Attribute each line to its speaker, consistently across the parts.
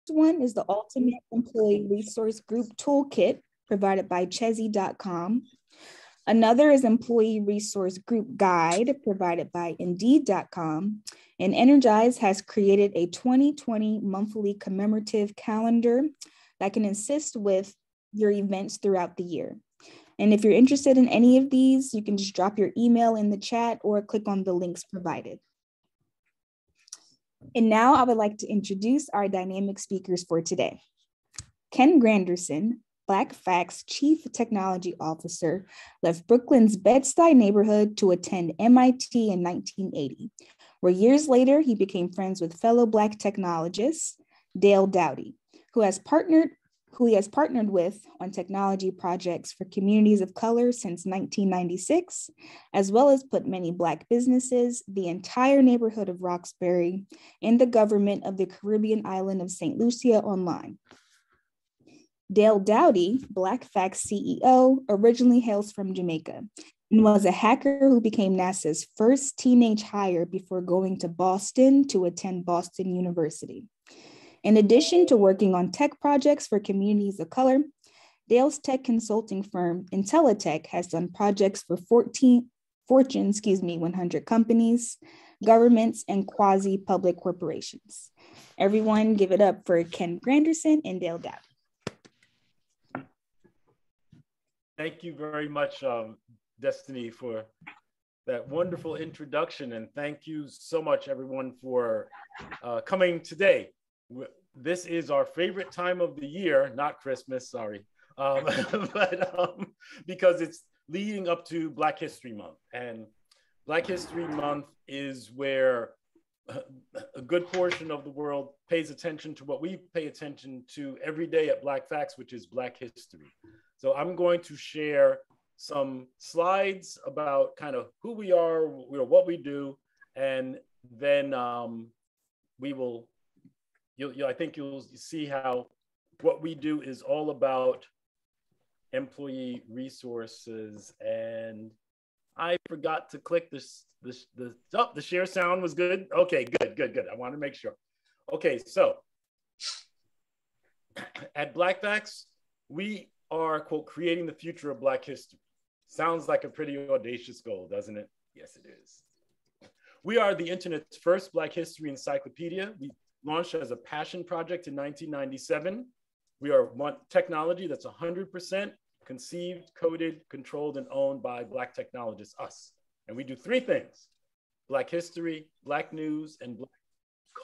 Speaker 1: one is the Ultimate Employee Resource Group Toolkit provided by Chezi.com. Another is Employee Resource Group Guide provided by Indeed.com. And Energize has created a 2020 monthly commemorative calendar that can assist with your events throughout the year. And if you're interested in any of these, you can just drop your email in the chat or click on the links provided. And now I would like to introduce our dynamic speakers for today. Ken Granderson, Black Fact's Chief Technology Officer, left Brooklyn's Bed-Stuy neighborhood to attend MIT in 1980, where years later he became friends with fellow Black technologist Dale Dowdy, who he has partnered with on technology projects for communities of color since 1996, as well as put many Black businesses, the entire neighborhood of Roxbury, and the government of the Caribbean island of St. Lucia online. Dale Dowdy, Black Fact's CEO, originally hails from Jamaica and was a hacker who became NASA's first teenage hire before going to Boston to attend Boston University. In addition to working on tech projects for communities of color, Dale's tech consulting firm, Intellitech, has done projects for Fortune 100 companies, governments, and quasi-public corporations. Everyone give it up for Ken Granderson and Dale Dowdy.
Speaker 2: Thank you very much, Destiny, for that wonderful introduction. And thank you so much, everyone, for coming today. This is our favorite time of the year, not Christmas, sorry, because it's leading up to Black History Month. And Black History Month is where a good portion of the world pays attention to what we pay attention to every day at Black Facts, which is Black history. So I'm going to share some slides about kind of who we are, what we do, and then we will, I think you'll see how what we do is all about employee resources. And I forgot to click the share sound was good. Okay, good. I want to make sure. Okay, so at Black Facts, we are, quote, creating the future of Black history. Sounds like a pretty audacious goal, doesn't it? Yes, it is. We are the internet's first Black history encyclopedia. We launched as a passion project in 1997. We are one technology that's 100% conceived, coded, controlled, and owned by Black technologists, us. And we do three things: Black history, Black news, and Black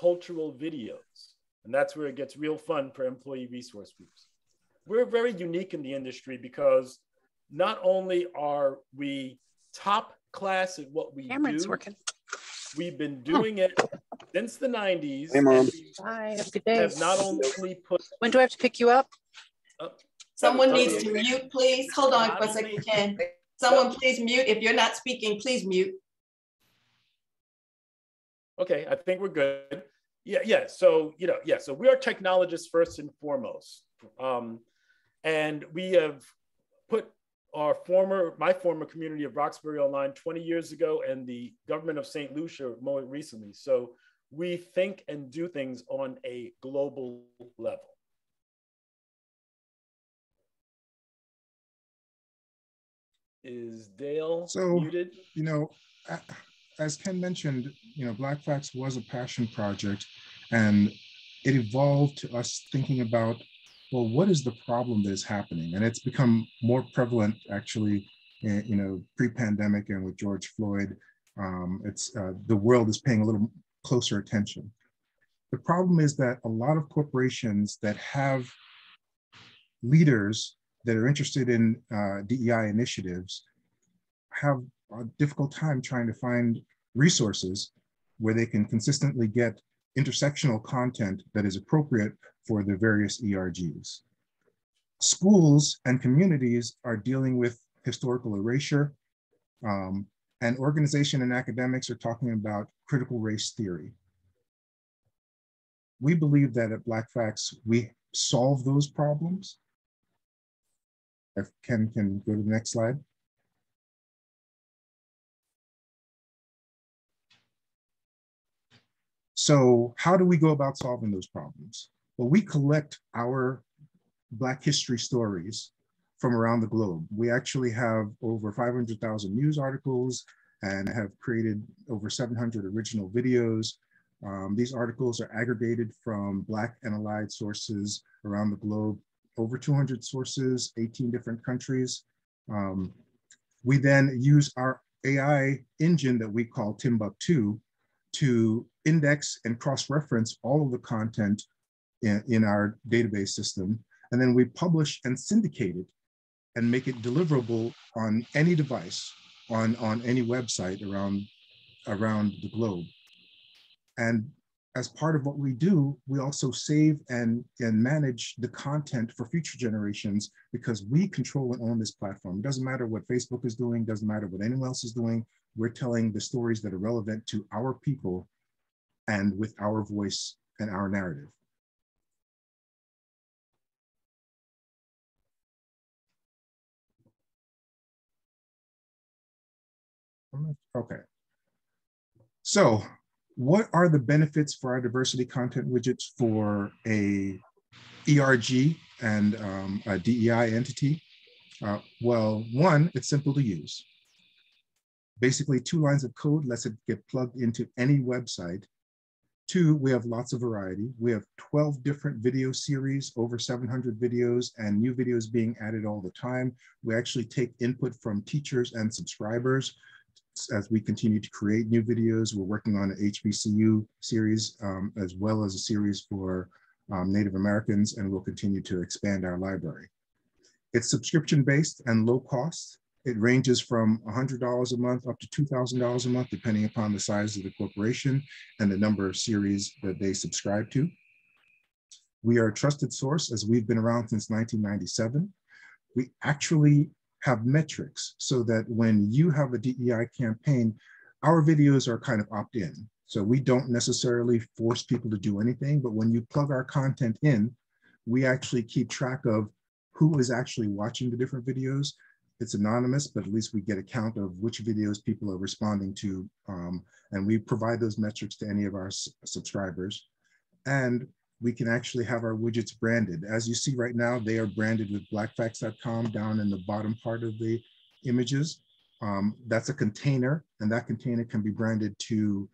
Speaker 2: cultural videos. And that's where it gets real fun for employee resource groups. We're very unique in the industry because not only are we top class at what we do, working. We've been doing it since the 90s.
Speaker 3: Hey, Mom.
Speaker 4: Bye, have a good day.
Speaker 2: Have not only put...
Speaker 4: When do I have to pick you up?
Speaker 5: Someone needs to mute, please. Hold on for a second, Ken. Someone please mute. If you're not speaking, please mute.
Speaker 2: Okay, I think we're good. Yeah. So, so we are technologists first and foremost. And we have put my former community of Roxbury online 20 years ago and the government of St. Lucia more recently. So we think and do things on a global level. Is Dale muted?
Speaker 6: As Ken mentioned, Black Facts was a passion project, and it evolved to us thinking about, well, what is the problem that is happening? And it's become more prevalent, actually, pre-pandemic and with George Floyd. The world is paying a little closer attention. The problem is that a lot of corporations that have leaders that are interested in DEI initiatives have a difficult time trying to find resources where they can consistently get intersectional content that is appropriate for the various ERGs. Schools and communities are dealing with historical erasure, and organization and academics are talking about critical race theory. We believe that at Black Facts, we solve those problems. If Ken can go to the next slide. So how do we go about solving those problems? Well, we collect our Black history stories from around the globe. We actually have over 500,000 news articles and have created over 700 original videos. These articles are aggregated from Black and allied sources around the globe, over 200 sources, 18 different countries. We then use our AI engine that we call Timbuktu to index and cross-reference all of the content in our database system. And then we publish and syndicate it and make it deliverable on any device, on any website around the globe. And as part of what we do, we also save and manage the content for future generations because we control and own this platform. It doesn't matter what Facebook is doing, doesn't matter what anyone else is doing. We're telling the stories that are relevant to our people and with our voice and our narrative. Okay. So what are the benefits for our diversity content widgets for a ERG and a DEI entity? Well, one, it's simple to use. Basically 2 lines of code lets it get plugged into any website. 2, we have lots of variety. We have 12 different video series, over 700 videos, and new videos being added all the time. We actually take input from teachers and subscribers as we continue to create new videos. We're working on an HBCU series as well as a series for Native Americans, and we'll continue to expand our library. It's subscription-based and low cost. It ranges from $100 a month up to $2,000 a month, depending upon the size of the corporation and the number of series that they subscribe to. We are a trusted source as we've been around since 1997. We actually have metrics so that when you have a DEI campaign, our videos are kind of opt-in. So we don't necessarily force people to do anything, but when you plug our content in, we actually keep track of who is actually watching the different videos. It's anonymous, but at least we get a count of which videos people are responding to. And we provide those metrics to any of our subscribers. And we can actually have our widgets branded. As you see right now, they are branded with blackfacts.com down in the bottom part of the images. That's a container, and that container can be branded to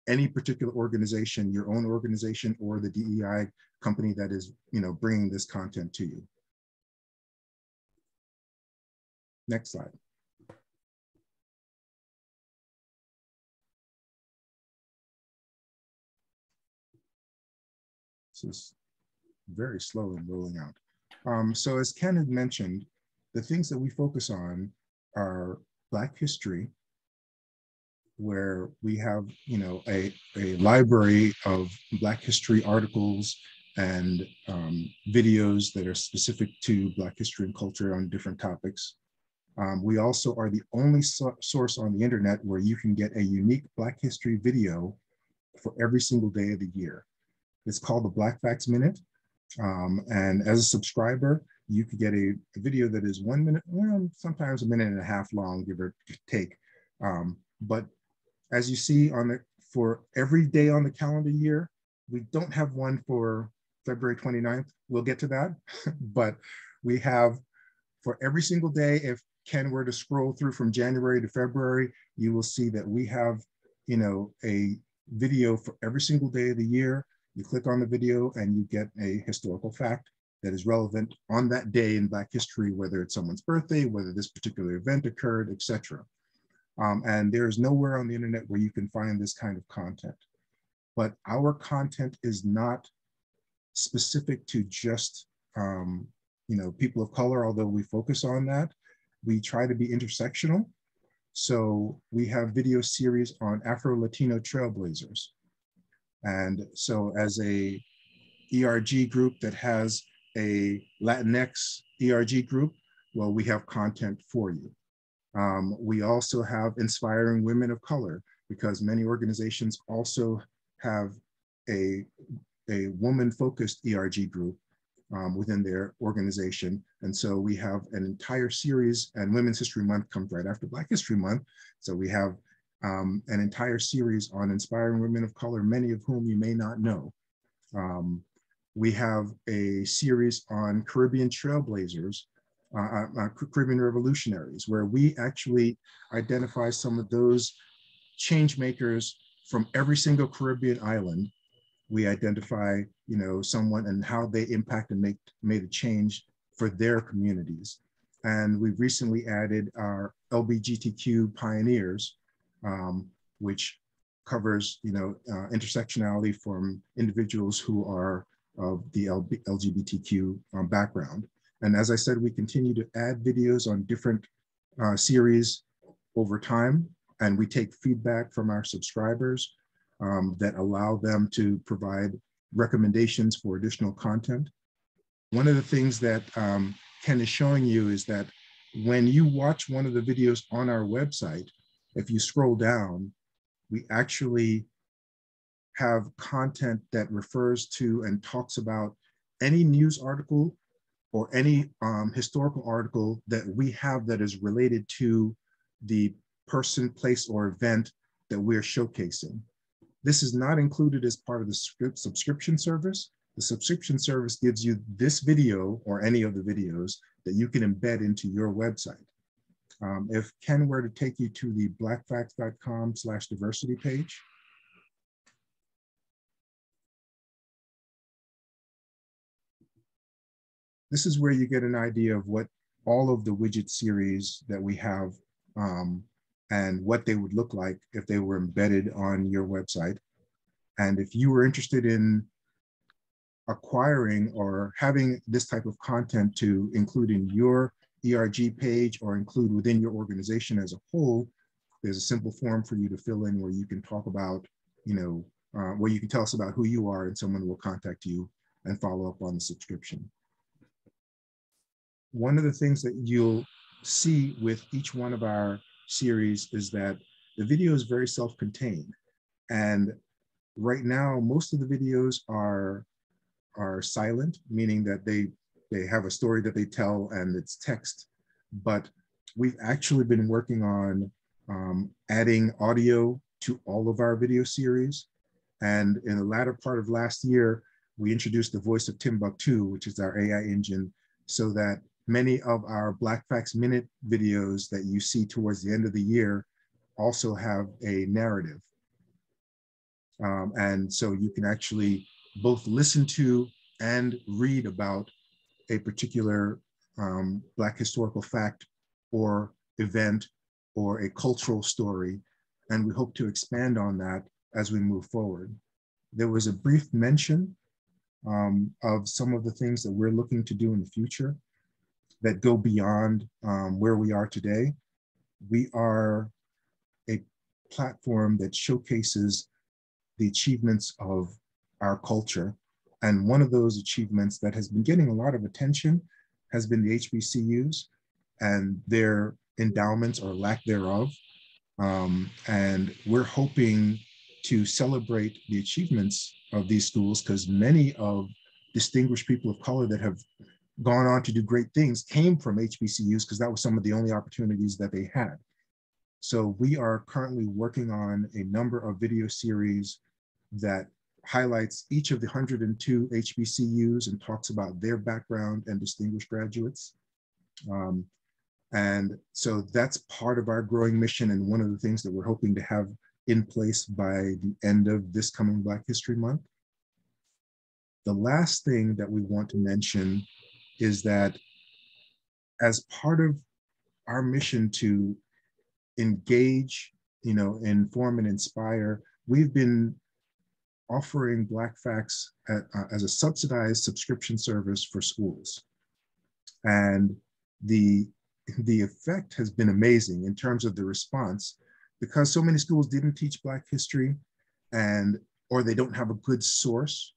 Speaker 6: any particular organization, your own organization, or the DEI company that is, bringing this content to you. Next slide. This is very slow in rolling out. So as Ken had mentioned, the things that we focus on are Black history, where we have, a library of Black history articles and videos that are specific to Black history and culture on different topics. We also are the only source on the internet where you can get a unique Black history video for every single day of the year. It's called the Black Facts Minute. And as a subscriber, you could get a video that is 1 minute, well, sometimes 1.5 minutes long, give or take. But as you see for every day on the calendar year, we don't have one for February 29th. We'll get to that. But we have for every single day, if Ken were to scroll through from January to February, you will see that we have, a video for every single day of the year. You click on the video and you get a historical fact that is relevant on that day in Black history, whether it's someone's birthday, whether this particular event occurred, etc. And there is nowhere on the internet where you can find this kind of content. But our content is not specific to just people of color, although we focus on that. We try to be intersectional. So we have video series on Afro-Latino trailblazers. And so as a ERG group that has a Latinx ERG group, well, we have content for you. We also have inspiring women of color, because many organizations also have a woman-focused ERG group within their organization. And so we have an entire series, and Women's History Month comes right after Black History Month. So we have an entire series on inspiring women of color, many of whom you may not know. We have a series on Caribbean trailblazers, Caribbean revolutionaries, where we actually identify some of those change makers from every single Caribbean island. We identify, someone and how they impact and made a change for their communities. And we've recently added our LGBTQ pioneers, which covers, intersectionality from individuals who are of the LGBTQ background. And as I said, we continue to add videos on different series over time, and we take feedback from our subscribers that allow them to provide recommendations for additional content. One of the things that Ken is showing you is that when you watch one of the videos on our website, if you scroll down, we actually have content that refers to and talks about any news article or any historical article that we have that is related to the person, place, or event that we're showcasing. This is not included as part of the subscription service. The subscription service gives you this video or any of the videos that you can embed into your website. If Ken were to take you to the blackfacts.com/diversity page, this is where you get an idea of what all of the widget series that we have and what they would look like if they were embedded on your website. And if you were interested in acquiring or having this type of content to include in your ERG page or include within your organization as a whole, there's a simple form for you to fill in where you can talk about, where you can tell us about who you are and someone will contact you and follow up on the subscription. One of the things that you'll see with each one of our series is that the video is very self-contained. And right now, most of the videos are silent, meaning that they have a story that they tell and it's text. But we've actually been working on adding audio to all of our video series. And in the latter part of last year, we introduced the voice of Timbuktu, which is our AI engine, so that many of our Black Facts Minute videos that you see towards the end of the year also have a narrative. And so you can actually both listen to and read about a particular Black historical fact or event or a cultural story. And we hope to expand on that as we move forward. There was a brief mention of some of the things that we're looking to do in the future that go beyond where we are today. We are a platform that showcases the achievements of our culture. And one of those achievements that has been getting a lot of attention has been the HBCUs and their endowments or lack thereof. And we're hoping to celebrate the achievements of these schools because many of distinguished people of color that have gone on to do great things came from HBCUs because that was some of the only opportunities that they had. So we are currently working on a number of video series that highlights each of the 102 HBCUs and talks about their background and distinguished graduates. And so that's part of our growing mission and one of the things that we're hoping to have in place by the end of this coming Black History Month. The last thing that we want to mention is that as part of our mission to engage, inform and inspire, we've been offering Black Facts as a subsidized subscription service for schools. And the effect has been amazing in terms of the response because so many schools didn't teach Black history or they don't have a good source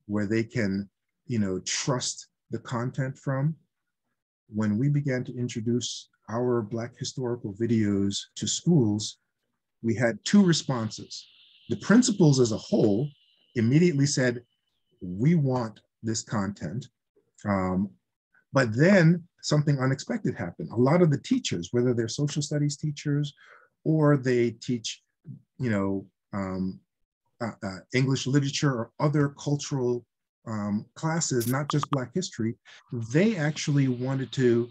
Speaker 6: where they can, trust the content from. When we began to introduce our Black historical videos to schools, we had two responses. The principals as a whole immediately said, we want this content. But then something unexpected happened. A lot of the teachers, whether they're social studies teachers or they teach, English literature or other cultural classes, not just Black history, they actually wanted to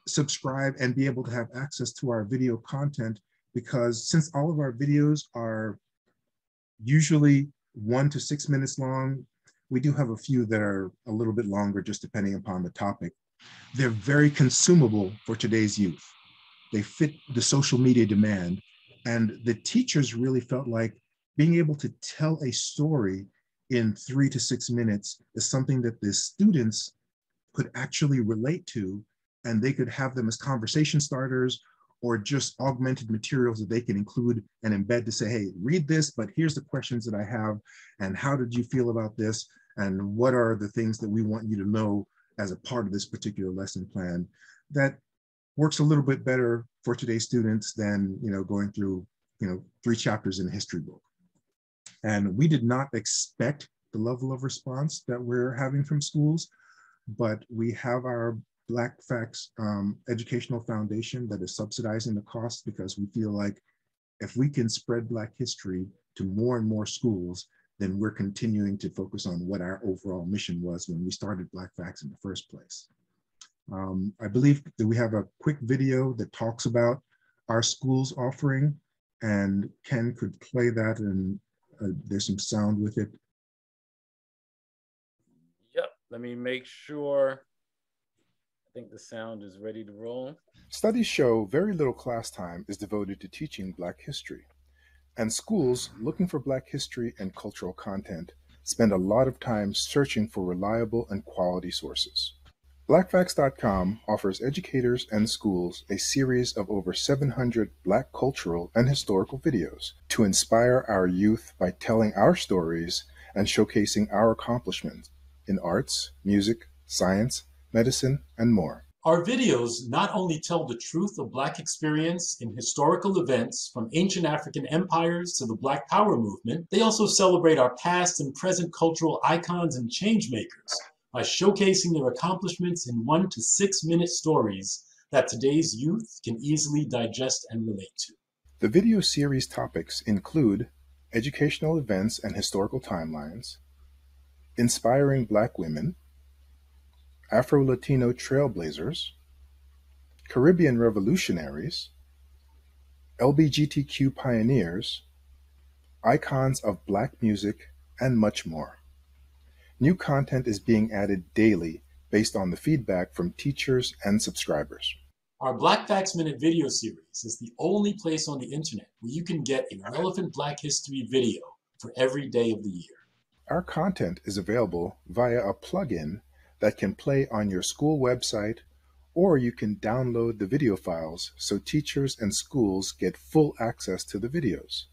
Speaker 6: subscribe and be able to have access to our video content, because since all of our videos are usually 1 to 6 minutes long, we do have a few that are a little bit longer, just depending upon the topic. They're very consumable for today's youth. They fit the social media demand. And the teachers really felt like being able to tell a story in 3 to 6 minutes is something that the students could actually relate to, and they could have them as conversation starters or just augmented materials that they can include and embed to say, hey, read this, but here's the questions that I have, and how did you feel about this? And what are the things that we want you to know as a part of this particular lesson plan? That works a little bit better for today's students than going through 3 chapters in a history book. And we did not expect the level of response that we're having from schools, but we have our Black Facts Educational Foundation that is subsidizing the cost, because we feel like if we can spread Black history to more and more schools, then we're continuing to focus on what our overall mission was when we started Black Facts in the first place. I believe that we have a quick video that talks about our school's offering, and Ken could play that, and there's some sound with it.
Speaker 2: Yep, let me make sure. I think the sound is ready to roll.
Speaker 3: Studies show very little class time is devoted to teaching Black history, and schools looking for Black history and cultural content spend a lot of time searching for reliable and quality sources. BlackFacts.com offers educators and schools a series of over 700 Black cultural and historical videos to inspire our youth by telling our stories and showcasing our accomplishments in arts, music, science, medicine, and more.
Speaker 7: Our videos not only tell the truth of Black experience in historical events from ancient African empires to the Black Power movement, they also celebrate our past and present cultural icons and change makers by showcasing their accomplishments in 1 to 6 minute stories that today's youth can easily digest and relate to.
Speaker 3: The video series topics include educational events and historical timelines, inspiring Black women, Afro-Latino trailblazers, Caribbean revolutionaries, LGBTQ pioneers, icons of Black music, and much more. New content is being added daily based on the feedback from teachers and subscribers.
Speaker 7: Our Black Facts Minute video series is the only place on the internet where you can get a relevant Black history video for every day of the year.
Speaker 3: Our content is available via a plugin that can play on your school website, or you can download the video files so teachers and schools get full access to the videos.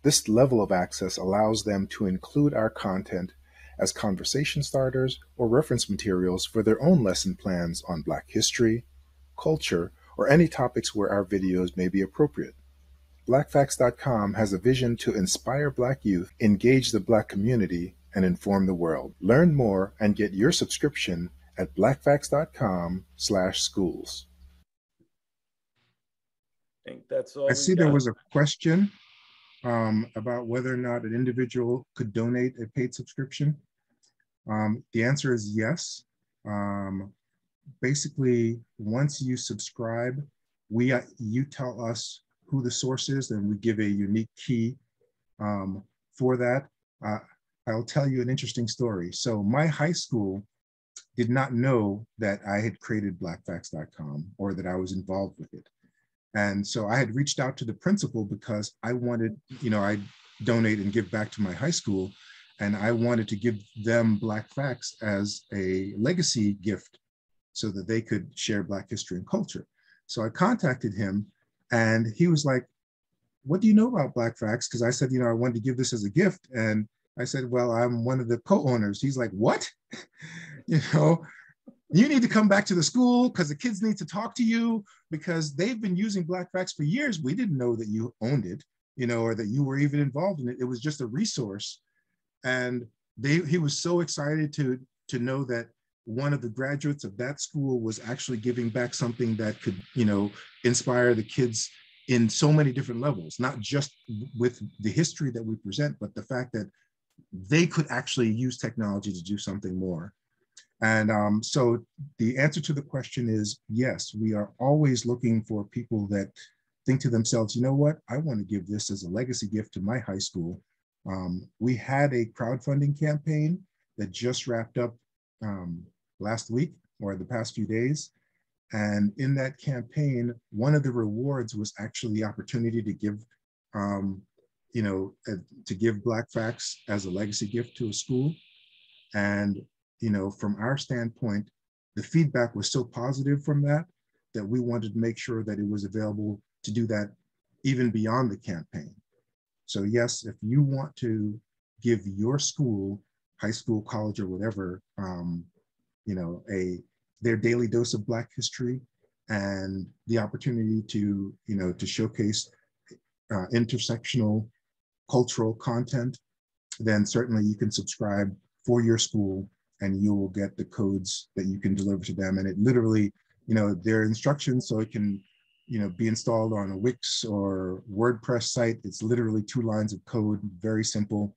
Speaker 3: This level of access allows them to include our content as conversation starters or reference materials for their own lesson plans on Black history, culture, or any topics where our videos may be appropriate. BlackFacts.com has a vision to inspire Black youth, engage the Black community, and inform the world. Learn more and get your subscription at blackfacts.com/schools.
Speaker 2: I think that's all.
Speaker 6: I see there was a question about whether or not an individual could donate a paid subscription. The answer is yes. Basically, once you subscribe, you tell us who the source is, and we give a unique key for that. I'll tell you an interesting story. So my high school did not know that I had created blackfacts.com or that I was involved with it. And so I had reached out to the principal because I wanted, I donate and give back to my high school, and I wanted to give them Black Facts as a legacy gift so that they could share Black history and culture. So I contacted him, and he was like, what do you know about Black Facts? Because I said, I wanted to give this as a gift. And I said, well, I'm one of the co-owners. He's like, what? You need to come back to the school because the kids need to talk to you because they've been using Black Facts for years. We didn't know that you owned it, or that you were even involved in it. It was just a resource. And he was so excited to know that one of the graduates of that school was actually giving back something that could, inspire the kids in so many different levels, not just with the history that we present, but the fact that they could actually use technology to do something more. And so the answer to the question is yes, we are always looking for people that think to themselves, you know what, I want to give this as a legacy gift to my high school. We had a crowdfunding campaign that just wrapped up last week or the past few days. And in that campaign, one of the rewards was actually the opportunity to give, to give Black Facts as a legacy gift to a school. And, from our standpoint, the feedback was so positive from that we wanted to make sure that it was available to do that even beyond the campaign. So yes, if you want to give your school, high school, college, or whatever, their daily dose of Black history and the opportunity to showcase intersectional cultural content, then certainly you can subscribe for your school and you will get the codes that you can deliver to them. And it literally, there are instructions so it can, be installed on a Wix or WordPress site. It's literally 2 lines of code, very simple.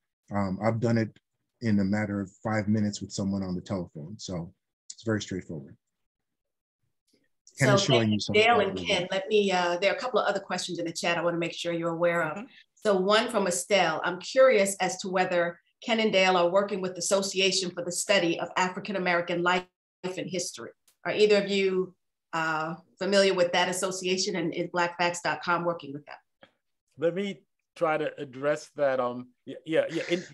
Speaker 6: I've done it in a matter of 5 minutes with someone on the telephone. So it's very straightforward.
Speaker 5: Ken is showing you something. Dale and Ken, let me, there are a couple of other questions in the chat I want to make sure you're aware of. So one from Estelle, I'm curious as to whether Ken and Dale are working with the Association for the Study of African-American Life and History. Are either of you familiar with that association, and is blackfacts.com working with them?
Speaker 2: Let me try to address that.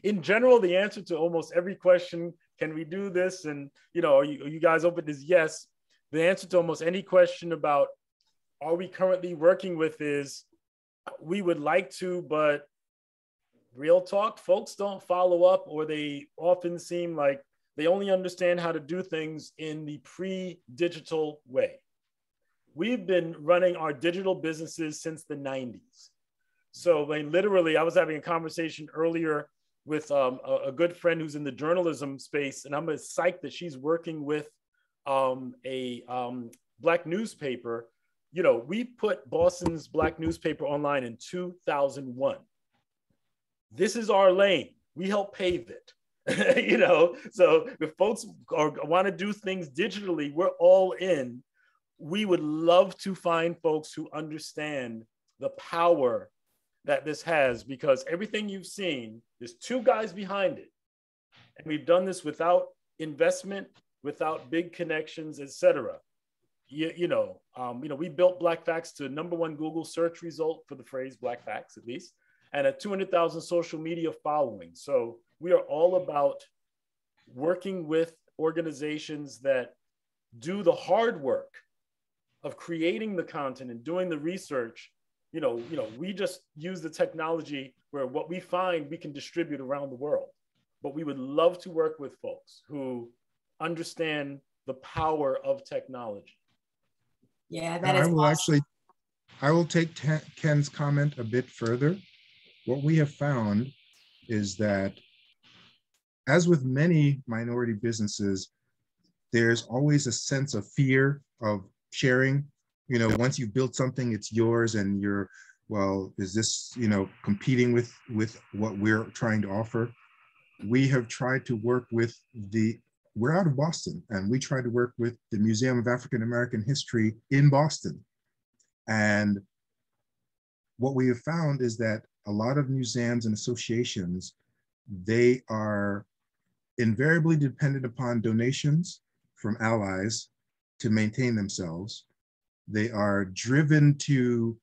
Speaker 2: In general, the answer to almost every question, can we do this? And, are you guys open, is yes. The answer to almost any question about are we currently working with is we would like to, but real talk, folks don't follow up, or they often seem like they only understand how to do things in the pre-digital way. We've been running our digital businesses since the 90s. So literally, I was having a conversation earlier with a good friend who's in the journalism space, and I'm psyched that she's working with a Black newspaper. We put Boston's Black newspaper online in 2001. This is our lane. We help pave it. So if folks want to do things digitally, we're all in. We would love to find folks who understand the power that this has, because everything you've seen, there's 2 guys behind it. And we've done this without investment, without big connections, etc. We built Black Facts to #1 Google search result for the phrase Black Facts, at least, and a 200,000 social media following. So we are all about working with organizations that do the hard work of creating the content and doing the research. We just use the technology where what we find we can distribute around the world. But we would love to work with folks who understand the power of technology.
Speaker 5: Yeah, that is awesome.
Speaker 6: I will take Ken's comment a bit further. What we have found is that, as with many minority businesses, there's always a sense of fear of sharing. Once you've built something, it's yours, and is this, competing with what we're trying to offer? We have tried to work with we're out of Boston, and we try to work with the Museum of African American History in Boston. And what we have found is that a lot of museums and associations, they are invariably dependent upon donations from allies to maintain themselves. They are driven to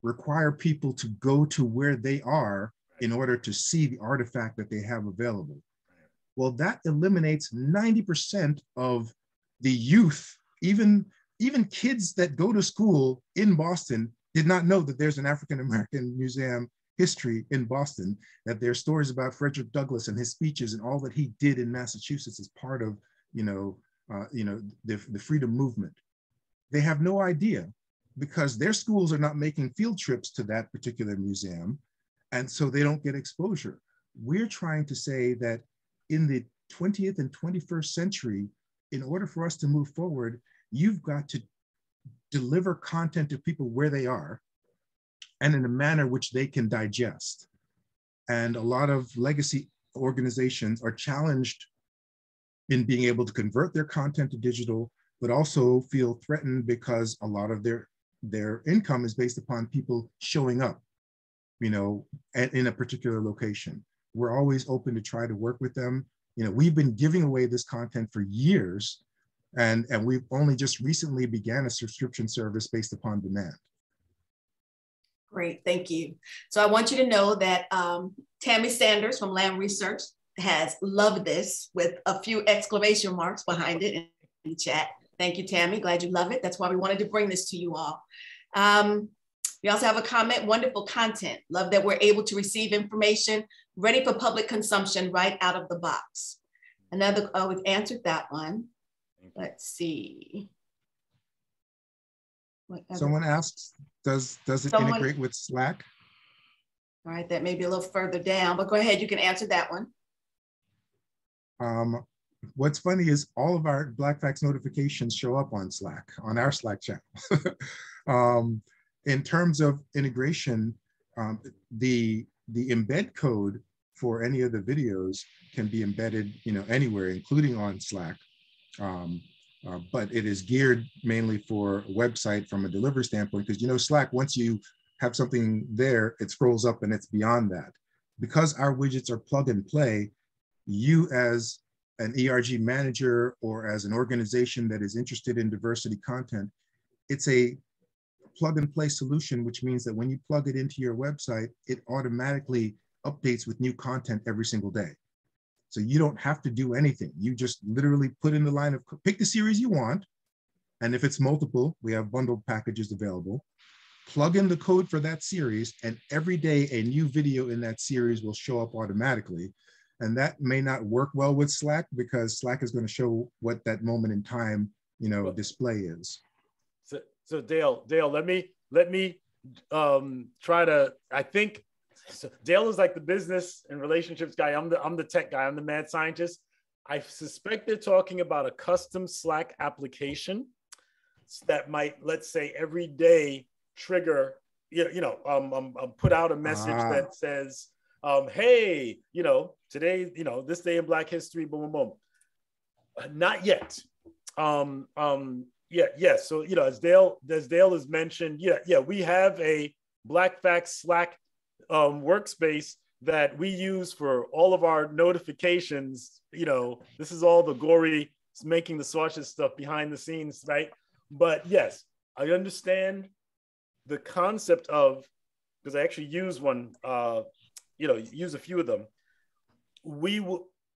Speaker 6: require people to go to where they are in order to see the artifact that they have available. Well, that eliminates 90% of the youth. Even kids that go to school in Boston did not know that there's an African American museum history in Boston, that there's stories about Frederick Douglass and his speeches and all that he did in Massachusetts as part of the freedom movement. They have no idea, because their schools are not making field trips to that particular museum, and so they don't get exposure. We're trying to say that in the 20th and 21st century, in order for us to move forward, you've got to deliver content to people where they are and in a manner which they can digest. And a lot of legacy organizations are challenged in being able to convert their content to digital, but also feel threatened because a lot of their income is based upon people showing up, you know, in a particular location. We're always open to try to work with them. You know, we've been giving away this content for years, and we've only just recently began a subscription service based upon demand.
Speaker 5: Great, thank you. So I want you to know that Tammy Sanders from Lamb Research has loved this with a few exclamation marks behind it in the chat. Thank you, Tammy, glad you love it. That's why we wanted to bring this to you all. We also have a comment, wonderful content. Love that we're able to receive information ready for public consumption right out of the box. Another, we've answered that one. Let's see.
Speaker 6: Someone asks, does it integrate with Slack?
Speaker 5: All right, that may be a little further down, but go ahead, you can answer that one.
Speaker 6: What's funny is all of our Black Facts notifications show up on Slack, on our Slack channel. In terms of integration, the embed code for any of the videos can be embedded, you know, anywhere, including on Slack. But it is geared mainly for a website from a delivery standpoint, because, you know, Slack, once you have something there, it scrolls up and it's beyond that. Because our widgets are plug and play, you as an ERG manager or as an organization that is interested in diversity content, it's a plug and play solution, which means that when you plug it into your website, it automatically updates with new content every single day. So you don't have to do anything. You just literally put in the line of, pick the series you want. And if it's multiple, we have bundled packages available. Plug in the code for that series, and every day a new video in that series will show up automatically. And that may not work well with Slack, because Slack is going to show what that moment in time, you know, display is.
Speaker 2: So Dale, let me try to, I think, so Dale is like the business and relationships guy. I'm the tech guy. I'm the mad scientist. I suspect they're talking about a custom Slack application that might, let's say, every day trigger, put out a message that says, hey, you know, today, you know, this day in Black history, boom, boom, boom. Not yet. Yeah. So, you know, as Dale has mentioned, we have a Black Facts Slack workspace that we use for all of our notifications. You know, this is all the gory making the sausage stuff behind the scenes, right? But yes, I understand the concept of, because I actually use one, use a few of them.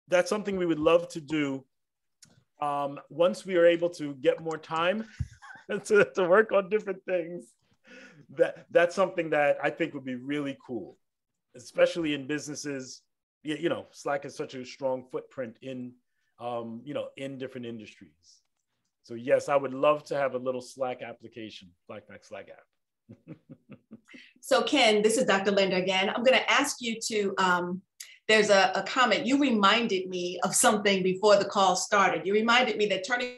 Speaker 2: That's something we would love to do once we are able to get more time to work on different things. That's something that I think would be really cool, especially in businesses. You know, Slack has such a strong footprint in, in different industries. So yes, I would love to have a little Slack application, Black Facts Slack app.
Speaker 5: So Ken, this is Dr. Linda again. I'm going to ask you to, there's a comment. You reminded me of something before the call started. You reminded me that Turning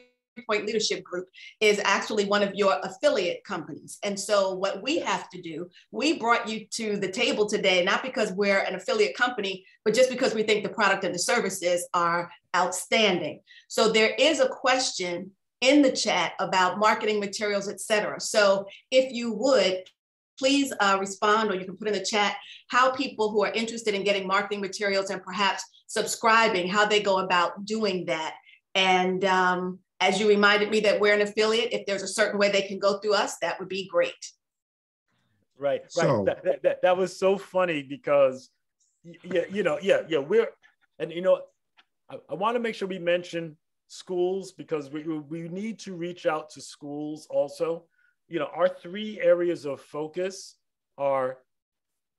Speaker 5: Point Leadership Group is actually one of your affiliate companies. And so what we have to do, we brought you to the table today, not because we're an affiliate company, but just because we think the product and the services are outstanding. So there is a question in the chat about marketing materials, et cetera. So if you would, please respond, or you can put in the chat how people who are interested in getting marketing materials and perhaps subscribing, how they go about doing that. And as you reminded me that we're an affiliate, if there's a certain way they can go through us, that would be great.
Speaker 2: Right.
Speaker 6: So,
Speaker 2: that was so funny because, we're, and I want to make sure we mention schools, because we need to reach out to schools also. You know, our three areas of focus are,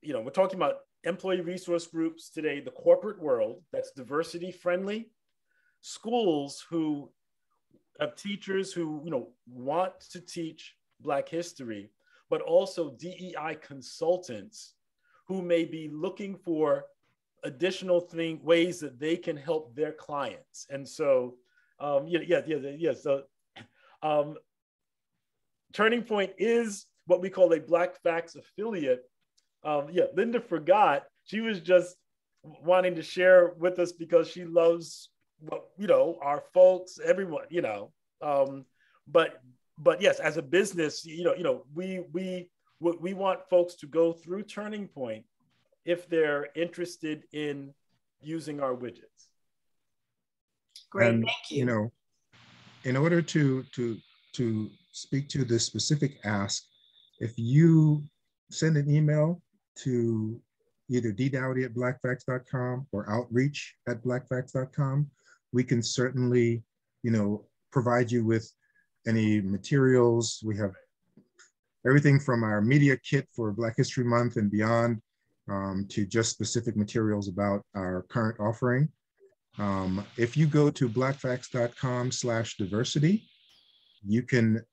Speaker 2: we're talking about employee resource groups today, the corporate world that's diversity friendly, schools who have teachers who, want to teach Black history, but also DEI consultants who may be looking for additional ways that they can help their clients. And so, So, Turning Point is what we call a Black Facts affiliate. Linda forgot. She was just wanting to share with us because she loves, you know, our folks, everyone, you know. But yes, as a business, we want folks to go through Turning Point if they're interested in using our widgets.
Speaker 5: Great,
Speaker 6: and,
Speaker 5: thank you.
Speaker 6: You know, in order to speak to this specific ask, if you send an email to either ddowdy@blackfacts.com or outreach@blackfacts.com, we can certainly, you know, provide you with any materials. We have everything from our media kit for Black History Month and beyond, to just specific materials about our current offering. If you go to blackfacts.com/diversity, you can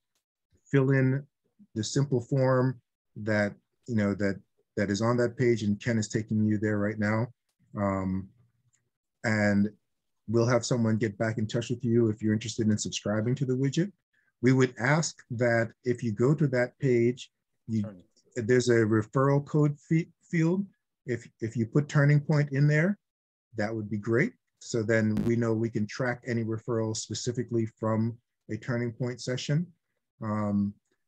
Speaker 6: fill in the simple form that, you know, that is on that page, and Ken is taking you there right now. And we'll have someone get back in touch with you if you're interested in subscribing to the widget. We would ask that if you go to that page, there's a referral code field. If you put Turning Point in there, that would be great. So then we know we can track any referrals specifically from a Turning Point session.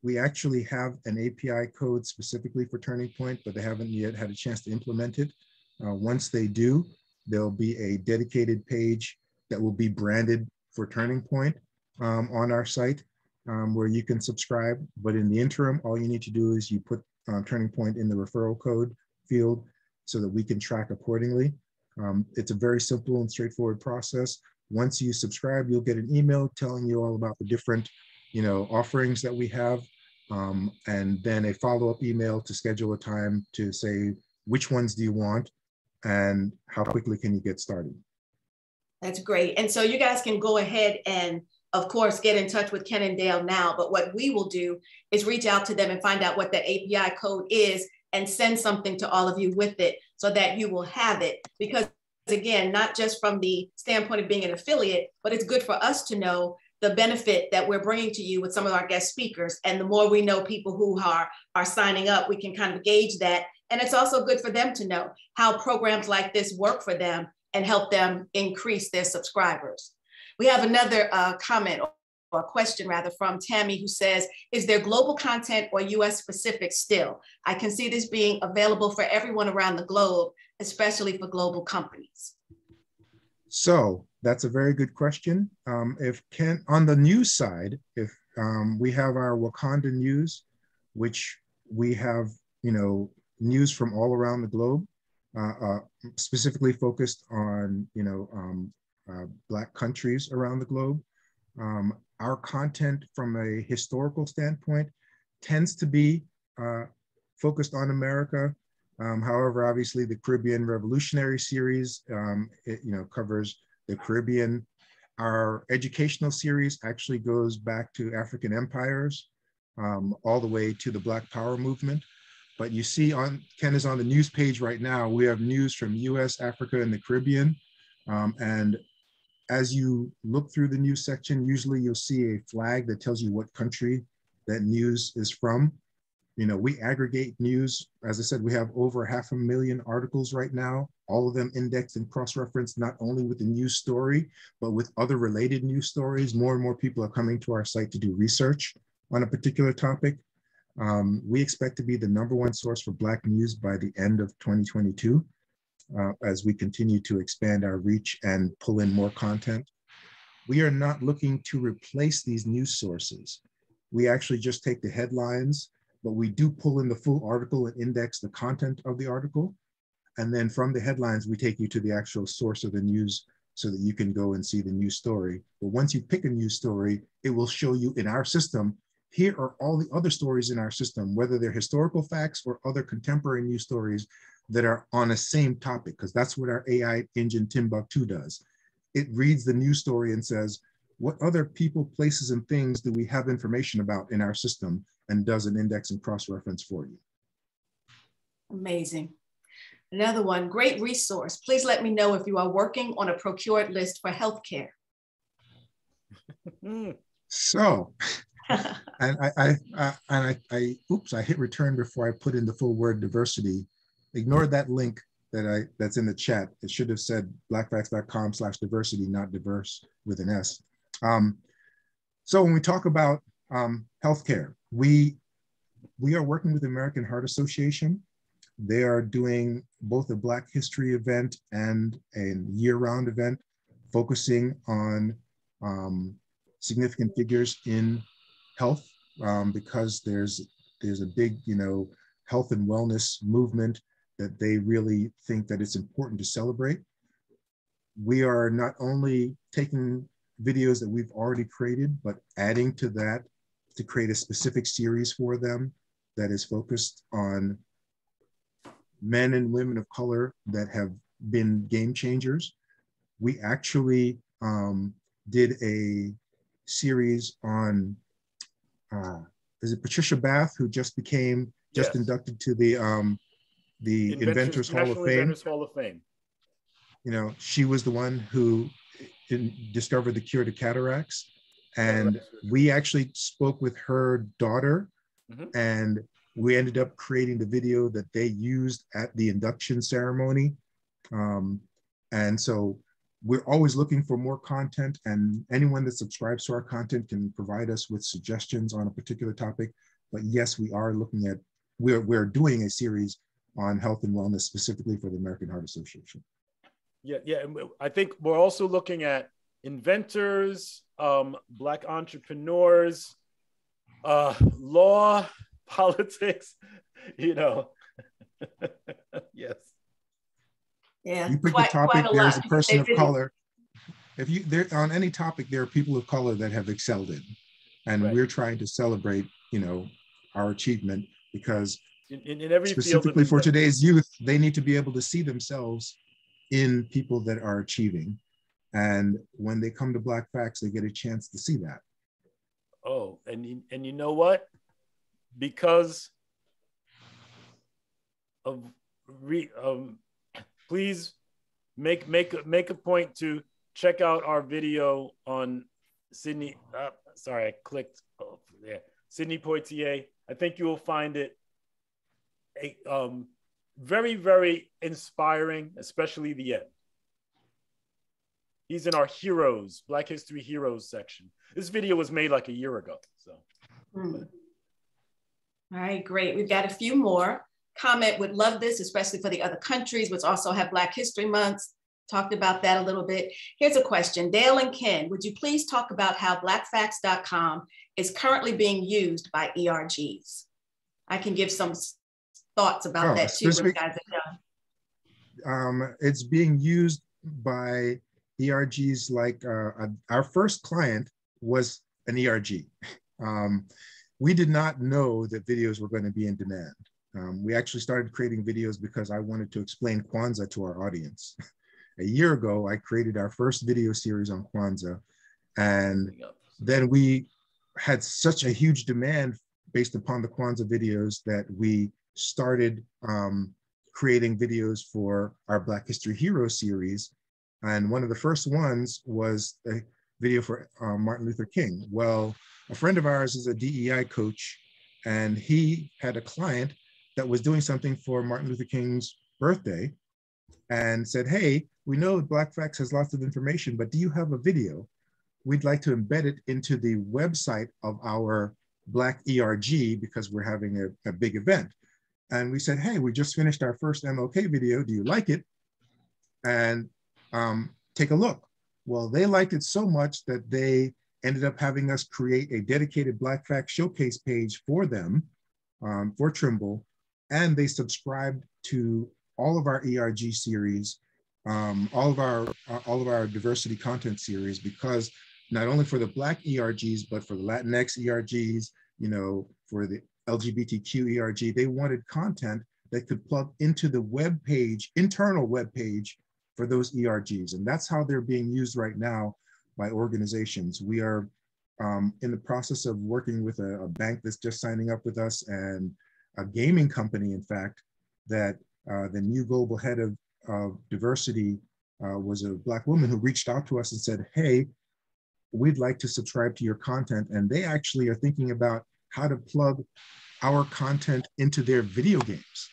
Speaker 6: We actually have an API code specifically for Turning Point, but they haven't yet had a chance to implement it. Once they do, there'll be a dedicated page that will be branded for Turning Point on our site, where you can subscribe. But in the interim, all you need to do is you put Turning Point in the referral code field so that we can track accordingly. It's a very simple and straightforward process. Once you subscribe, you'll get an email telling you all about the different, you know, offerings that we have, and then a follow-up email to schedule a time to say which ones do you want and how quickly can you get started.
Speaker 5: That's great. And so you guys can go ahead and, of course, get in touch with Ken and Dale now. But what we will do is reach out to them and find out what that API code is and send something to all of you with it so that you will have it. Because again, not just from the standpoint of being an affiliate, but it's good for us to know the benefit that we're bringing to you with some of our guest speakers. And the more we know people who are signing up, we can kind of gauge that. And it's also good for them to know how programs like this work for them and help them increase their subscribers. We have another comment or a question rather from Tammy, who says, is there global content or US specific still? I can see this being available for everyone around the globe, especially for global companies.
Speaker 6: So that's a very good question. If Ken, on the news side, if we have our Wakanda news, which we have, you know, news from all around the globe, specifically focused on, you know, Black countries around the globe. Our content from a historical standpoint tends to be focused on America. However, obviously the Caribbean Revolutionary series, covers the Caribbean. Our educational series actually goes back to African empires, all the way to the Black Power movement. But you see, Ken is on the news page right now. We have news from US, Africa, and the Caribbean. And as you look through the news section, usually you'll see a flag that tells you what country that news is from. You know, we aggregate news. As I said, we have over 500,000 articles right now, all of them indexed and cross-referenced, not only with the news story, but with other related news stories. More and more people are coming to our site to do research on a particular topic. We expect to be the #1 source for Black news by the end of 2022, as we continue to expand our reach and pull in more content. We are not looking to replace these news sources. We actually just take the headlines, but we do pull in the full article and index the content of the article. And then from the headlines, we take you to the actual source of the news so that you can go and see the news story. But once you pick a news story, it will show you in our system, here are all the other stories in our system, whether they're historical facts or other contemporary news stories that are on the same topic, because that's what our AI engine Timbuktu does. It reads the news story and says, what other people, places, and things do we have information about in our system, and does an index and cross-reference for you.
Speaker 5: Amazing. Another one, great resource. Please let me know if you are working on a procured list for healthcare.
Speaker 6: So, and I hit return before I put in the full word diversity. Ignore that link. that's in the chat. It should have said blackfacts.com/diversity, not diverse with an S. So when we talk about healthcare, we are working with the American Heart Association. They are doing both a Black History event and a year-round event focusing on significant figures in health, because there's a big, health and wellness movement that they really think that it's important to celebrate. We are not only taking videos that we've already created, but adding to that to create a specific series for them that is focused on men and women of color that have been game changers. We actually did a series on, is it Patricia Bath, who just inducted to the Inventors Hall of Fame.
Speaker 2: Inventors Hall of Fame.
Speaker 6: She was the one who discovered the cure to cataracts. And we actually spoke with her daughter, and we ended up creating the video that they used at the induction ceremony. And so we're always looking for more content, and anyone that subscribes to our content can provide us with suggestions on a particular topic. But yes, we are looking at, we're doing a series on health and wellness specifically for the American Heart Association.
Speaker 2: Yeah. I think we're also looking at inventors, Black entrepreneurs, law, politics, Yes.
Speaker 5: Yeah.
Speaker 6: You pick the topic, there's a person of color. If there on any topic, there are people of color that have excelled in. And we're trying to celebrate, our achievement, because
Speaker 2: in every
Speaker 6: specifically for today's youth, they need to be able to see themselves in people that are achieving. And when they come to Black Facts, they get a chance to see that.
Speaker 2: Oh, and you know what? Because of please make a point to check out our video on Sydney. Sorry, I clicked. Oh, yeah, Sidney Poitier. I think you will find it very, very inspiring, especially the end. He's in our heroes, Black History Heroes section. This video was made like a year ago. So.
Speaker 5: All right, great. We've got a few more. Comment would love this, especially for the other countries, which also have Black History Months. Talked about that a little bit. Here's a question. Dale and Ken, would you please talk about how blackfacts.com is currently being used by ERGs? I can give some thoughts about that too. Guys have done.
Speaker 6: It's being used by ERGs like our first client was an ERG. We did not know that videos were going to be in demand. We actually started creating videos because I wanted to explain Kwanzaa to our audience. A year ago, I created our first video series on Kwanzaa, and then we had such a huge demand based upon the Kwanzaa videos that we started creating videos for our Black History Heroes series. And one of the first ones was a video for Martin Luther King. Well, a friend of ours is a DEI coach, and he had a client that was doing something for Martin Luther King's birthday and said, hey, we know Black Facts has lots of information, but do you have a video? We'd like to embed it into the website of our Black ERG because we're having a big event. And we said, hey, we just finished our first MLK video. Do you like it? And take a look. Well, they liked it so much that they ended up having us create a dedicated Black Facts showcase page for them, for Trimble, and they subscribed to all of our ERG series, all of our diversity content series, because not only for the Black ERGs, but for the Latinx ERGs, for the LGBTQ ERG, they wanted content that could plug into the web page, internal web page for those ERGs. And that's how they're being used right now by organizations. We are in the process of working with a bank that's just signing up with us, and a gaming company, in fact, that the new global head of diversity was a Black woman who reached out to us and said, hey, we'd like to subscribe to your content. And they actually are thinking about how to plug our content into their video games.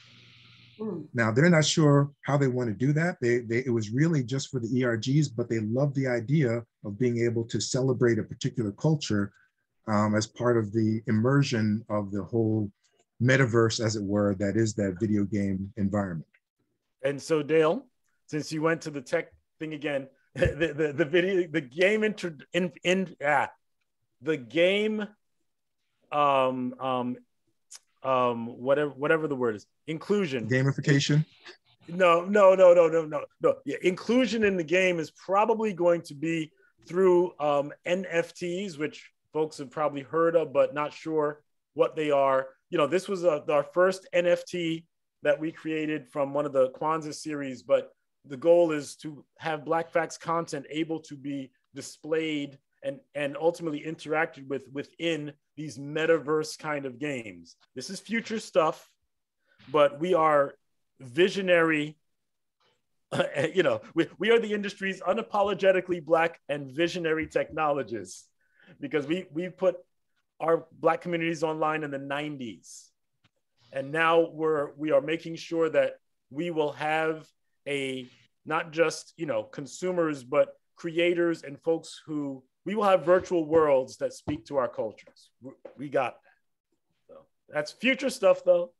Speaker 6: Now, they're not sure how they want to do that. It was really just for the ERGs, but they love the idea of being able to celebrate a particular culture as part of the immersion of the whole metaverse, as it were, that is that video game environment.
Speaker 2: And so, Dale, since you went to the tech thing again, the game whatever the word is, inclusion,
Speaker 6: gamification.
Speaker 2: No. Yeah, inclusion in the game is probably going to be through NFTs, which folks have probably heard of, but not sure what they are. You know, this was our first NFT that we created from one of the Kwanzaa series, but the goal is to have Black Facts content able to be displayed and ultimately interacted with within these metaverse kind of games. This is future stuff, but we are visionary. You know, we are the industry's unapologetically Black and visionary technologists, because we put our Black communities online in the 90s. And now we are making sure that we will have not just, you know, consumers, but creators and folks who, we will have virtual worlds that speak to our cultures. We got that. So that's future stuff, though.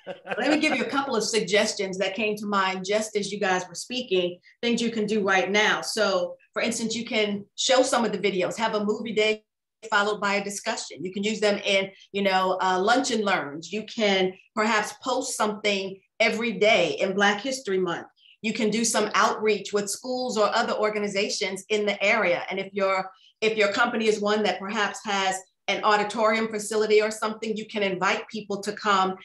Speaker 5: Let me give you a couple of suggestions that came to mind just as you guys were speaking, things you can do right now. So for instance, you can show some of the videos, have a movie day followed by a discussion. You can use them in, you know, lunch and learns. You can perhaps post something every day in Black History Month. You can do some outreach with schools or other organizations in the area. And if your company is one that perhaps has an auditorium facility or something, you can invite people to come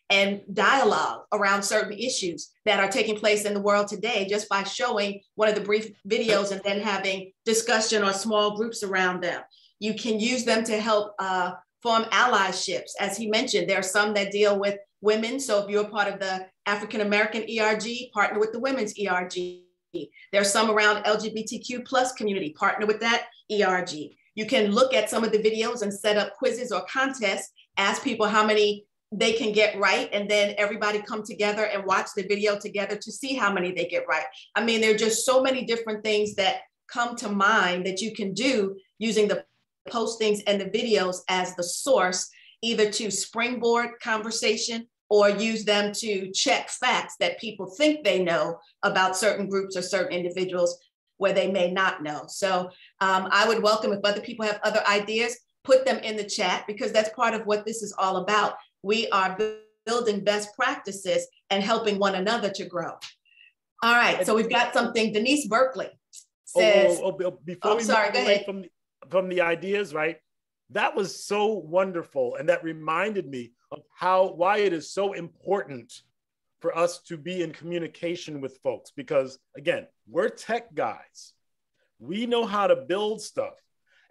Speaker 5: and dialogue around certain issues that are taking place in the world today, just by showing one of the brief videos and then having discussion or small groups around them. You can use them to help form allyships. As he mentioned, there are some that deal with women. So if you're a part of the African American ERG, partner with the women's ERG. There's some around LGBTQ plus community, partner with that ERG. You can look at some of the videos and set up quizzes or contests, ask people how many they can get right, and then everybody come together and watch the video together to see how many they get right. I mean, there are just so many different things that come to mind that you can do using the postings and the videos as the source, either to springboard conversation or use them to check facts that people think they know about certain groups or certain individuals where they may not know. So I would welcome, if other people have other ideas, put them in the chat, because that's part of what this is all about. We are building best practices and helping one another to grow. All right, so we've got something. Denise Berkeley says,
Speaker 2: before we
Speaker 5: sorry, go ahead.
Speaker 2: From the ideas, right? That was so wonderful. And that reminded me of why it is so important for us to be in communication with folks, because again, we're tech guys. We know how to build stuff.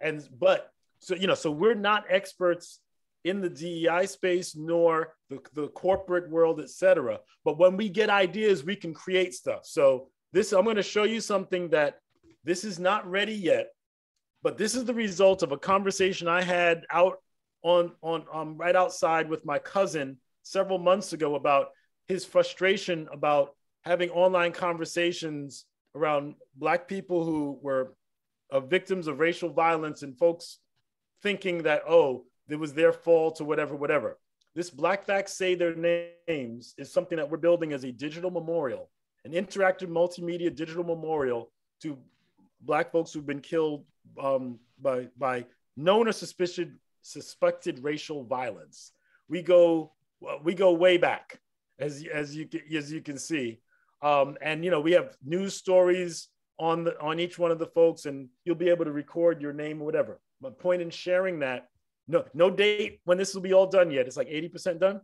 Speaker 2: So we're not experts in the DEI space, nor the corporate world, et cetera. But when we get ideas, we can create stuff. So I'm going to show you something that this is not ready yet, but this is the result of a conversation I had out on right outside with my cousin several months ago about his frustration about having online conversations around Black people who were victims of racial violence, and folks thinking that, oh, it was their fault or whatever. This Black Facts Say Their Names is something that we're building as a digital memorial, an interactive multimedia digital memorial to Black folks who've been killed by known or suspected racial violence. We go way back, as you can see, and we have news stories on each one of the folks, and you'll be able to record your name or whatever. My point in sharing that, no date when this will be all done yet. It's like 80% done.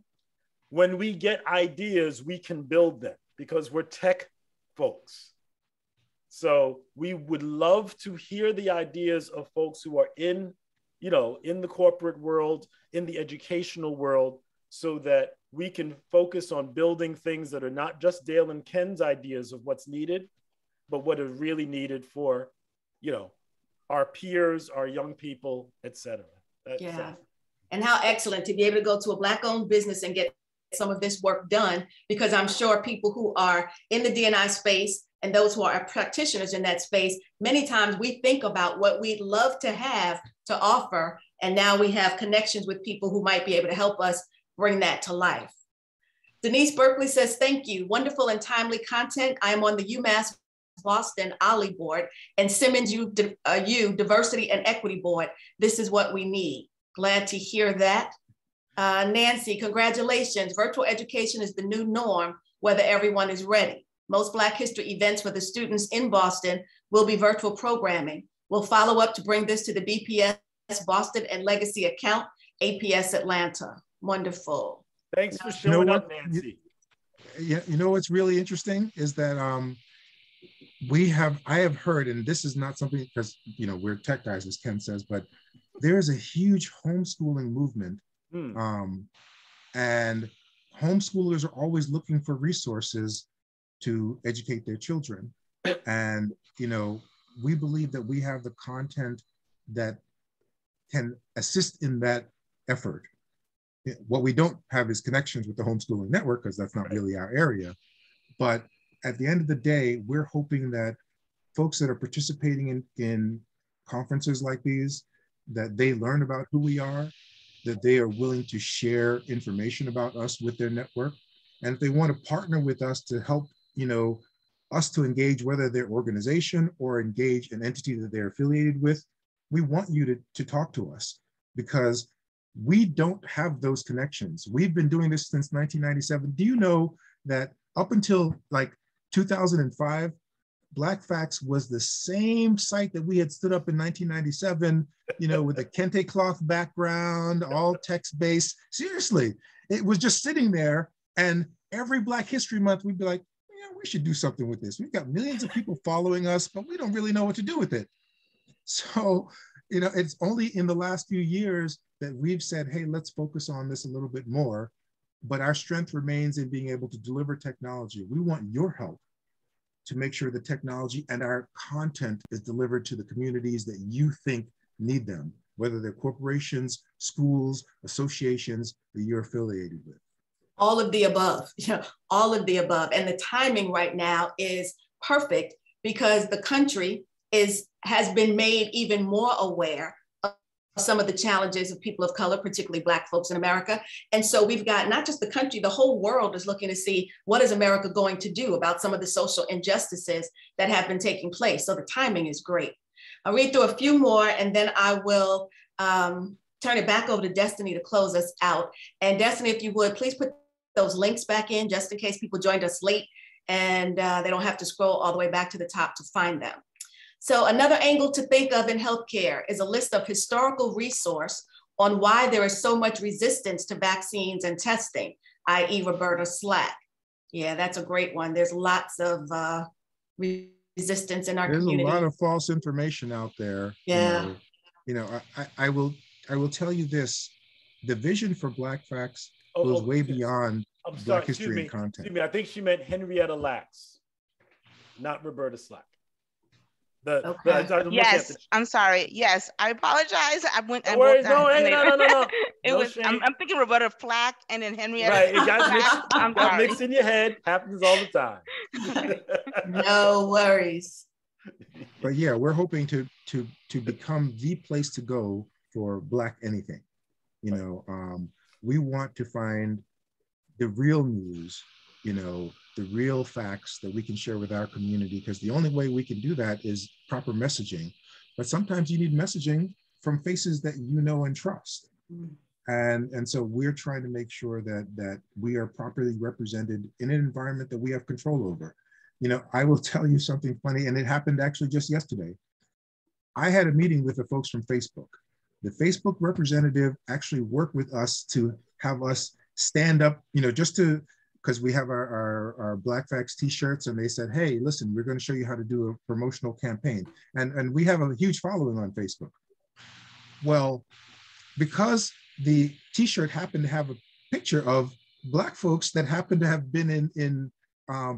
Speaker 2: When we get ideas, we can build them because we're tech folks. So we would love to hear the ideas of folks who are in the corporate world, in the educational world, so that we can focus on building things that are not just Dale and Ken's ideas of what's needed, but what is really needed for, our peers, our young people, et cetera.
Speaker 5: And how excellent to be able to go to a Black-owned business and get some of this work done, because I'm sure people who are in the D&I space and those who are practitioners in that space, many times we think about what we'd love to have to offer, and now we have connections with people who might be able to help us bring that to life. Denise Berkeley says, thank you. Wonderful and timely content. I am on the UMass Boston OLLI board and Simmons U Diversity and Equity board. This is what we need. Glad to hear that. Nancy, congratulations. Virtual education is the new norm, whether everyone is ready. Most Black History events for the students in Boston will be virtual programming. We'll follow up to bring this to the BPS Boston and Legacy account, APS Atlanta. Wonderful.
Speaker 2: Thanks for showing up, Nancy.
Speaker 6: Yeah, you know what's really interesting is that I have heard, and this is not something, because we're tech guys, as Ken says, but there is a huge homeschooling movement. And homeschoolers are always looking for resources to educate their children. And, we believe that we have the content that can assist in that effort. What we don't have is connections with the homeschooling network, because that's not really our area. But at the end of the day, we're hoping that folks that are participating in conferences like these, that they learn about who we are, that they are willing to share information about us with their network. And if they want to partner with us to help, us to engage, whether their organization or engage an entity that they're affiliated with, we want you to talk to us, because we don't have those connections. We've been doing this since 1997. Do you know that up until like 2005, Black Facts was the same site that we had stood up in 1997, with a kente cloth background, all text-based. Seriously, it was just sitting there, and every Black History Month, we'd be like, we should do something with this. We've got millions of people following us, but we don't really know what to do with it. So, it's only in the last few years that we've said, hey, let's focus on this a little bit more, but our strength remains in being able to deliver technology. We want your help to make sure the technology and our content is delivered to the communities that you think need them, whether they're corporations, schools, associations that you're affiliated with.
Speaker 5: All of the above, all of the above. And the timing right now is perfect, because the country has been made even more aware of some of the challenges of people of color, particularly Black folks in America. And so we've got not just the country, the whole world is looking to see what is America going to do about some of the social injustices that have been taking place. So the timing is great. I'll read through a few more, and then I will turn it back over to Destiny to close us out. And Destiny, if you would, please put those links back in, just in case people joined us late and they don't have to scroll all the way back to the top to find them. So another angle to think of in healthcare is a list of historical resource on why there is so much resistance to vaccines and testing, i.e. Roberta Slack. Yeah, that's a great one. There's lots of resistance in our community.
Speaker 6: There's a lot of false information out there.
Speaker 5: Yeah.
Speaker 6: I will tell you this, the vision for Black Facts goes way beyond Black history and content.
Speaker 2: Excuse me, I think she meant Henrietta Lacks, not Roberta Slack.
Speaker 8: Yes, I'm sorry. Yes, I apologize. I went.
Speaker 2: No worries. No.
Speaker 8: I'm thinking Roberta Flack and then Henrietta.
Speaker 2: Right, it got mixed in your head. Happens all the time.
Speaker 5: No worries.
Speaker 6: But yeah, we're hoping to become the place to go for Black anything. We want to find the real news, the real facts that we can share with our community, because the only way we can do that is proper messaging. But sometimes you need messaging from faces that you know and trust. And so we're trying to make sure that we are properly represented in an environment that we have control over. I will tell you something funny, and it happened actually just yesterday. I had a meeting with the folks from Facebook. The Facebook representative actually worked with us to have us stand up, because we have our Black Facts t-shirts, and they said, hey, listen, we're going to show you how to do a promotional campaign. And we have a huge following on Facebook. Well, because the t-shirt happened to have a picture of Black folks that happened to have been in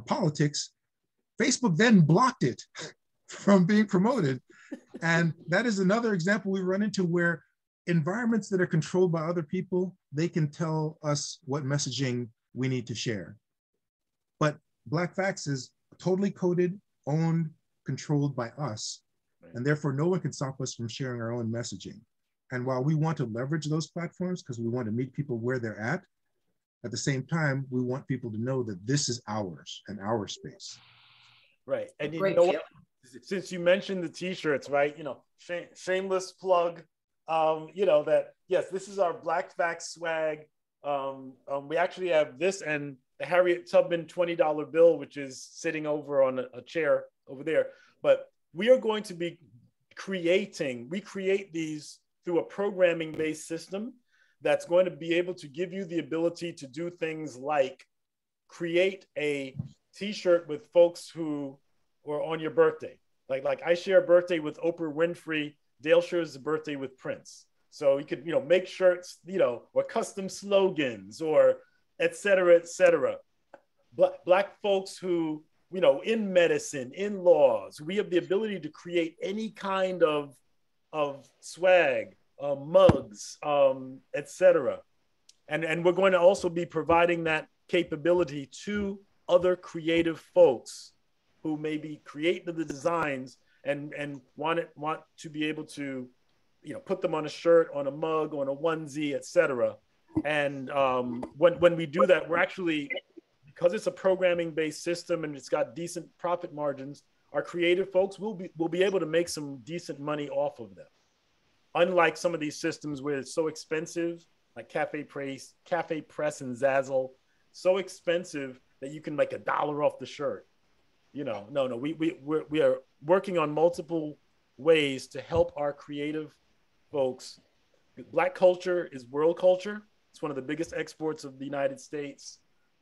Speaker 6: politics, Facebook then blocked it from being promoted. And that is another example we run into, where environments that are controlled by other people, they can tell us what messaging we need to share. But Black Facts is totally coded, owned, controlled by us, and therefore no one can stop us from sharing our own messaging. And while we want to leverage those platforms because we want to meet people where they're at the same time, we want people to know that this is ours and our space.
Speaker 2: Right. And you know what? Since you mentioned the t-shirts, right? You know, shameless plug, you know, that, yes, this is our Black Facts swag. We actually have this and the Harriet Tubman $20 bill, which is sitting over on a chair over there. But we are going to be we create these through a programming-based system that's going to be able to give you the ability to do things like create a t-shirt with folks who were on your birthday. Like I share a birthday with Oprah Winfrey, Dale shares a birthday with Prince. So you could, you know, make shirts, you know, or custom slogans or et cetera, et cetera. Black folks who, you know, in medicine, in laws, we have the ability to create any kind of swag, mugs, et cetera. And we're going to also be providing that capability to other creative folks who maybe create the designs and want to be able to, you know, put them on a shirt, on a mug, on a onesie, et cetera. And when we do that, we're actually, because it's a programming-based system and it's got decent profit margins, our creative folks will be able to make some decent money off of them. Unlike some of these systems where it's so expensive, like Cafe Press and Zazzle, so expensive that you can make $1 off the shirt. You know, no, we are working on multiple ways to help our creative folks. Black culture is world culture. It's one of the biggest exports of the United States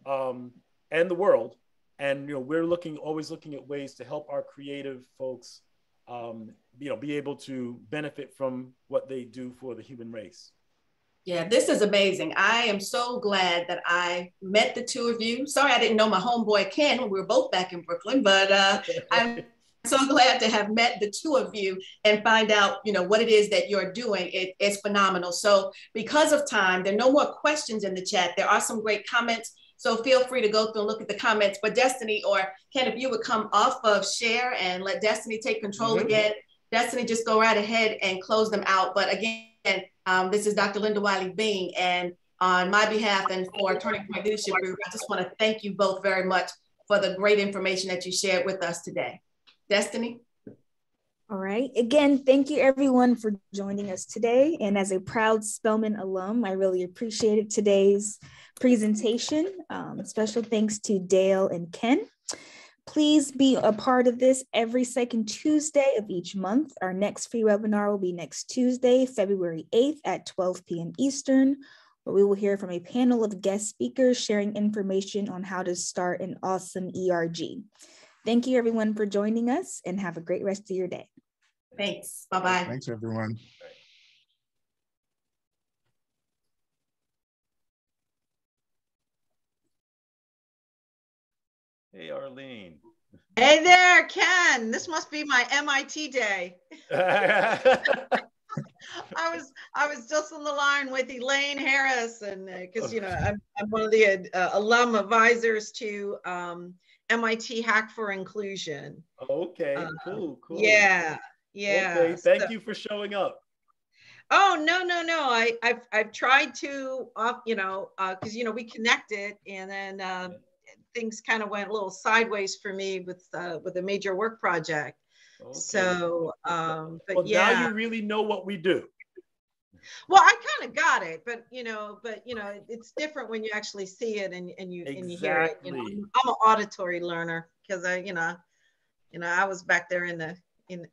Speaker 2: and the world. And, you know, we're always looking at ways to help our creative folks, you know, be able to benefit from what they do for the human race.
Speaker 5: Yeah, this is amazing. I am so glad that I met the two of you. Sorry, I didn't know my homeboy Ken when we were both back in Brooklyn, but I'm so glad to have met the two of you and find out, you know, what it is that you're doing. It's phenomenal. So because of time, there are no more questions in the chat. There are some great comments. So feel free to go through and look at the comments. But Destiny or Ken, if you would come off of share and let Destiny take control again. Destiny, just go right ahead and close them out. But again, this is Dr. Linda Wiley-Bean, and on my behalf and for Turning Point Leadership Group, I just want to thank you both very much for the great information that you shared with us today. Destiny?
Speaker 1: All right. Again, thank you everyone for joining us today. And as a proud Spelman alum, I really appreciated today's presentation. Special thanks to Dale and Ken. Please be a part of this every second Tuesday of each month. Our next free webinar will be next Tuesday, February 8th at 12 p.m. Eastern, where we will hear from a panel of guest speakers sharing information on how to start an awesome ERG. Thank you everyone for joining us and have a great rest of your day.
Speaker 5: Thanks. Bye-bye.
Speaker 6: Thanks, everyone.
Speaker 2: Hey, Arlene.
Speaker 9: Hey there, Ken. This must be my MIT day. I was just on the line with Elaine Harris, and because you know I'm one of the alum advisors to MIT Hack for Inclusion.
Speaker 2: Okay, cool.
Speaker 9: Yeah.
Speaker 2: Okay, thank you for showing up.
Speaker 9: Oh no! I've tried to, you know, because you know we connected, and then things kind of went a little sideways for me with a major work project. Okay. So, but well, yeah.
Speaker 2: Now you really know what we do.
Speaker 9: Well, I kind of got it, but you know, it's different when you actually see it and you hear it. You know, I'm an auditory learner because I was back there in the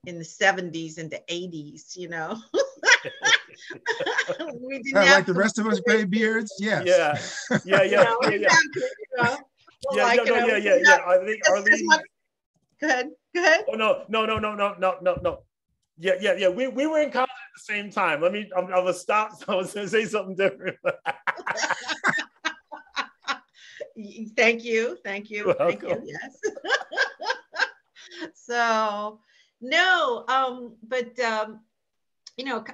Speaker 9: 70s and the 80s. You know.
Speaker 6: We didn't like the rest of us, gray beards. Yes.
Speaker 2: Yeah.
Speaker 9: You know,
Speaker 2: yeah. I think Arlene.
Speaker 9: Go ahead.
Speaker 2: Oh no. Yeah. We were in college at the same time. I'm gonna stop. So I was gonna say something different.
Speaker 9: Thank you. Yes. So no, but you know.